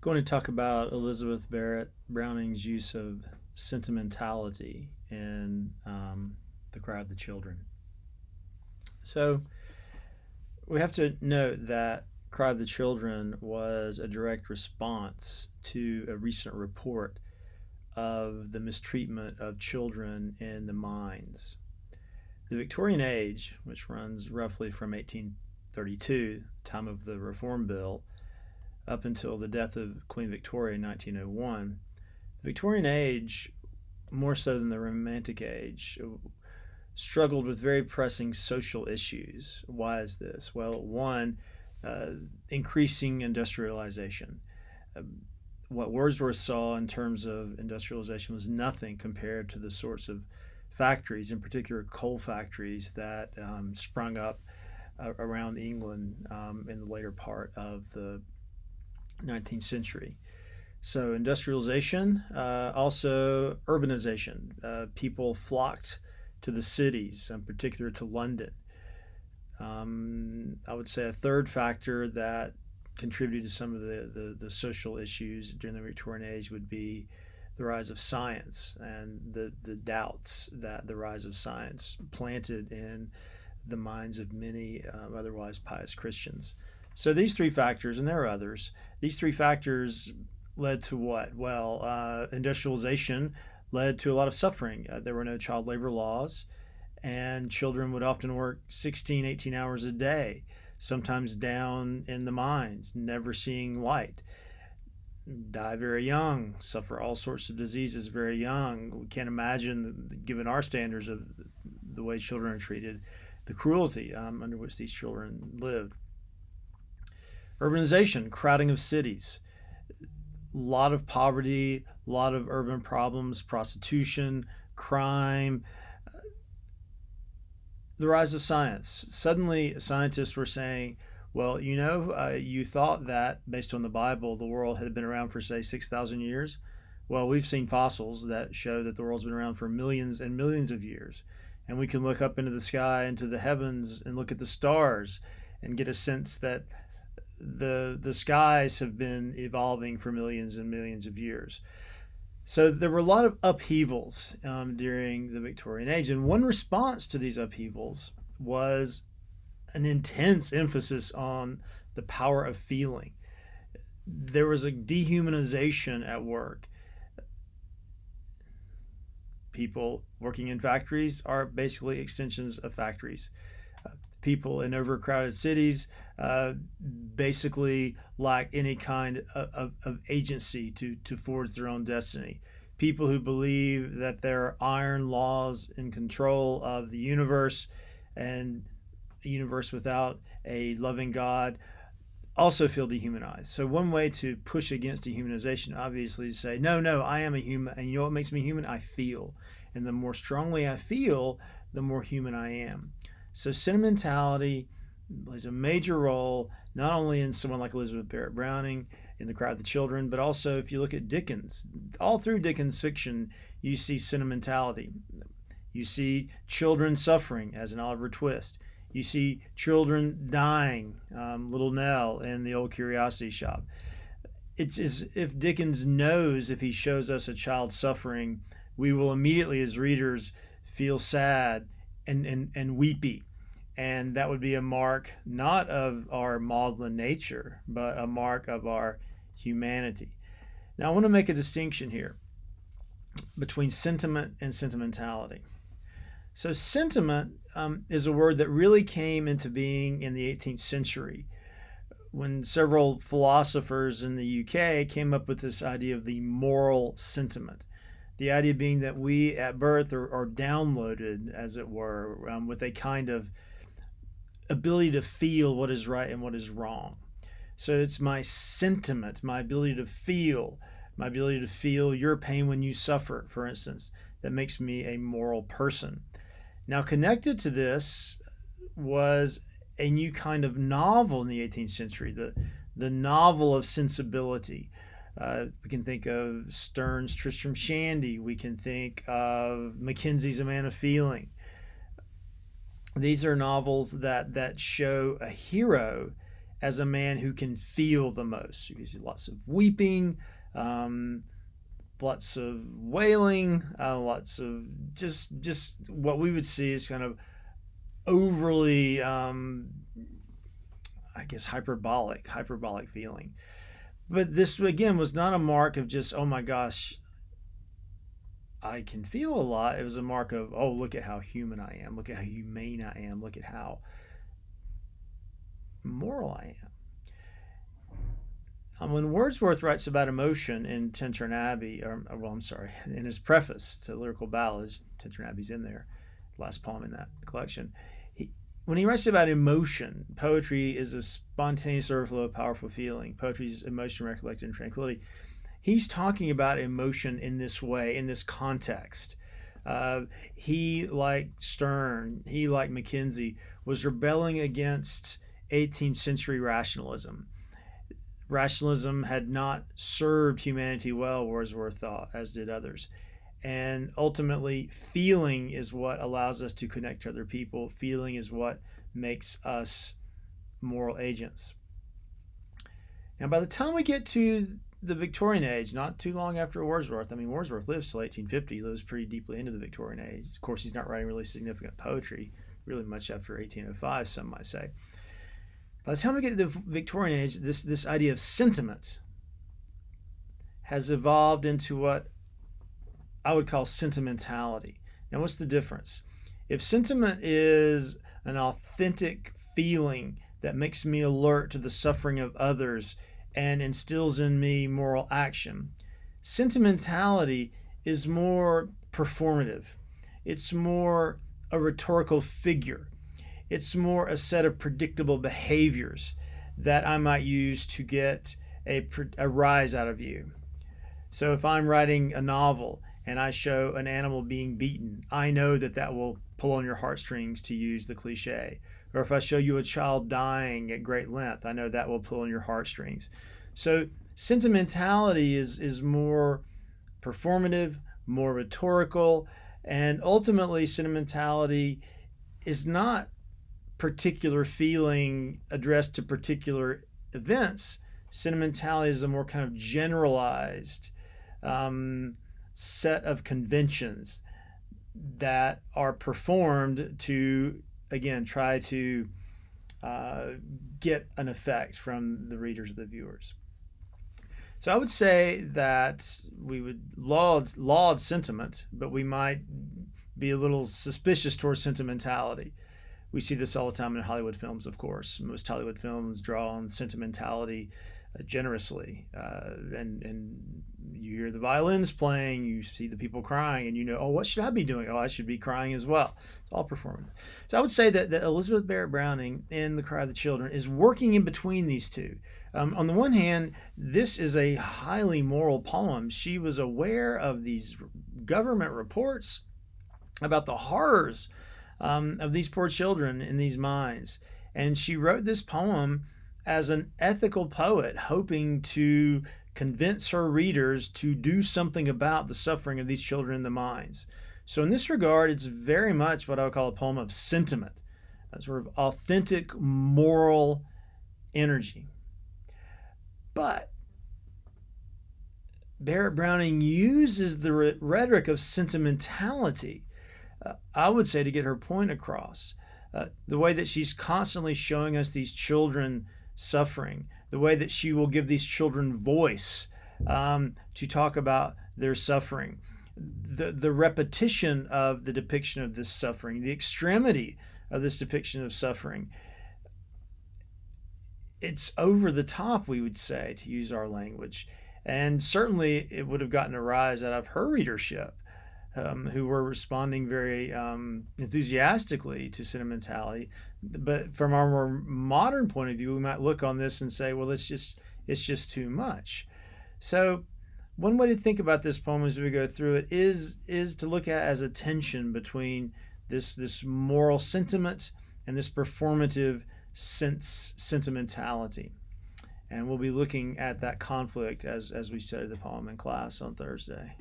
Going to talk about Elizabeth Barrett Browning's use of sentimentality in The Cry of the Children. So we have to note that Cry of the Children was a direct response to a recent report of the mistreatment of children in the mines. The Victorian age, which runs roughly from 1832, time of the Reform Bill, up until the death of Queen Victoria in 1901, the Victorian age, more so than the Romantic age, struggled with very pressing social issues. Why is this? Well, one, increasing industrialization. What Wordsworth saw in terms of industrialization was nothing compared to the sorts of factories, in particular coal factories, that sprung up around England in the later part of the 19th century. So industrialization, also urbanization. People flocked to the cities, in particular to London. I would say a third factor that contributed to some of the social issues during the Victorian age would be the rise of science and the doubts that the rise of science planted in the minds of many otherwise pious Christians. So these three factors, and there are others, these three factors led to what? Well, industrialization led to a lot of suffering. There were no child labor laws, and children would often work 16, 18 hours a day, sometimes down in the mines, never seeing light, die very young, suffer all sorts of diseases very young. We can't imagine, given our standards of the way children are treated, the cruelty under which these children lived. Urbanization, crowding of cities, a lot of poverty, a lot of urban problems, prostitution, crime, the rise of science. Suddenly, scientists were saying, well, you thought that based on the Bible, the world had been around for, say, 6,000 years. Well, we've seen fossils that show that the world's been around for millions and millions of years. And we can look up into the sky, into the heavens, and look at the stars and get a sense that the skies have been evolving for millions and millions of years. So there were a lot of upheavals during the Victorian age, and one response to these upheavals was an intense emphasis on the power of feeling. There was a dehumanization at work. People working in factories are basically extensions of factories. People in overcrowded cities basically lack any kind of agency to forge their own destiny. People who believe that there are iron laws in control of the universe, and a universe without a loving God, also feel dehumanized. So one way to push against dehumanization, obviously, is to say, no, I am a human, and you know what makes me human? I feel. And the more strongly I feel, the more human I am. So sentimentality plays a major role, not only in someone like Elizabeth Barrett Browning in The Cry of the Children, but also if you look at Dickens. All through Dickens' fiction, you see sentimentality. You see children suffering, as in Oliver Twist. You see children dying, Little Nell in The Old Curiosity Shop. It's as if Dickens knows if he shows us a child suffering, we will immediately, as readers, feel sad and weepy. And that would be a mark not of our maudlin nature, but a mark of our humanity. Now, I want to make a distinction here between sentiment and sentimentality. So sentiment is a word that really came into being in the 18th century when several philosophers in the UK came up with this idea of the moral sentiment. The idea being that we at birth are downloaded, as it were, with a kind of ability to feel what is right and what is wrong. So it's my sentiment, my ability to feel your pain when you suffer, for instance, that makes me a moral person. Now, connected to this was a new kind of novel in the 18th century, the novel of sensibility. We can think of Sterne's Tristram Shandy. We can think of Mackenzie's A Man of Feeling. These are novels that show a hero as a man who can feel the most. You see lots of weeping, lots of wailing, lots of just what we would see as kind of overly, I guess, hyperbolic feeling. But this again was not a mark of just, oh my gosh, I can feel a lot. It was a mark of, oh, look at how human I am. Look at how humane I am. Look at how moral I am. When Wordsworth writes about emotion in Tintern Abbey, in his preface to Lyrical Ballads, Tintern Abbey's in there, last poem in that collection. When he writes about emotion, poetry is a spontaneous overflow of powerful feeling. Poetry is emotion recollected in tranquility. He's talking about emotion in this way, in this context. He, like Sterne, he, like Mackenzie, was rebelling against 18th century rationalism. Rationalism had not served humanity well, Wordsworth thought, as did others. And ultimately, feeling is what allows us to connect to other people. Feeling is what makes us moral agents. Now, by the time we get to the Victorian age, not too long after Wordsworth, I mean, Wordsworth lives till 1850, he lives pretty deeply into the Victorian age. Of course, he's not writing really significant poetry, really much after 1805, some might say. By the time we get to the Victorian age, this idea of sentiment has evolved into what I would call sentimentality. Now, what's the difference? If sentiment is an authentic feeling that makes me alert to the suffering of others and instills in me moral action, sentimentality is more performative. It's more a rhetorical figure. It's more a set of predictable behaviors that I might use to get a rise out of you. So if I'm writing a novel and I show an animal being beaten, I know that will pull on your heartstrings, to use the cliche. Or if I show you a child dying at great length, I know that will pull on your heartstrings. So sentimentality is more performative, more rhetorical, and ultimately sentimentality is not particular feeling addressed to particular events. Sentimentality is a more kind of generalized set of conventions that are performed to, again, try to get an effect from the readers, the viewers. So I would say that we would laud sentiment, but we might be a little suspicious towards sentimentality. We see this all the time in Hollywood films, of course. Most Hollywood films draw on sentimentality generously. And you hear the violins playing, you see the people crying, and you know, oh, what should I be doing? Oh, I should be crying as well. It's all performative. So I would say that Elizabeth Barrett Browning in The Cry of the Children is working in between these two. On the one hand, this is a highly moral poem. She was aware of these government reports about the horrors of these poor children in these mines. And she wrote this poem as an ethical poet, hoping to convince her readers to do something about the suffering of these children in the mines. So in this regard, it's very much what I would call a poem of sentiment, a sort of authentic moral energy. But Barrett Browning uses the rhetoric of sentimentality, I would say, to get her point across. The way that she's constantly showing us these children suffering, the way that she will give these children voice to talk about their suffering, the repetition of the depiction of this suffering, the extremity of this depiction of suffering. It's over the top, we would say, to use our language. And certainly it would have gotten a rise out of her readership, who were responding very enthusiastically to sentimentality. But from our more modern point of view, we might look on this and say, well, it's just too much. So one way to think about this poem as we go through it is to look at it as a tension between this moral sentiment and this performative sentimentality. And we'll be looking at that conflict as we study the poem in class on Thursday.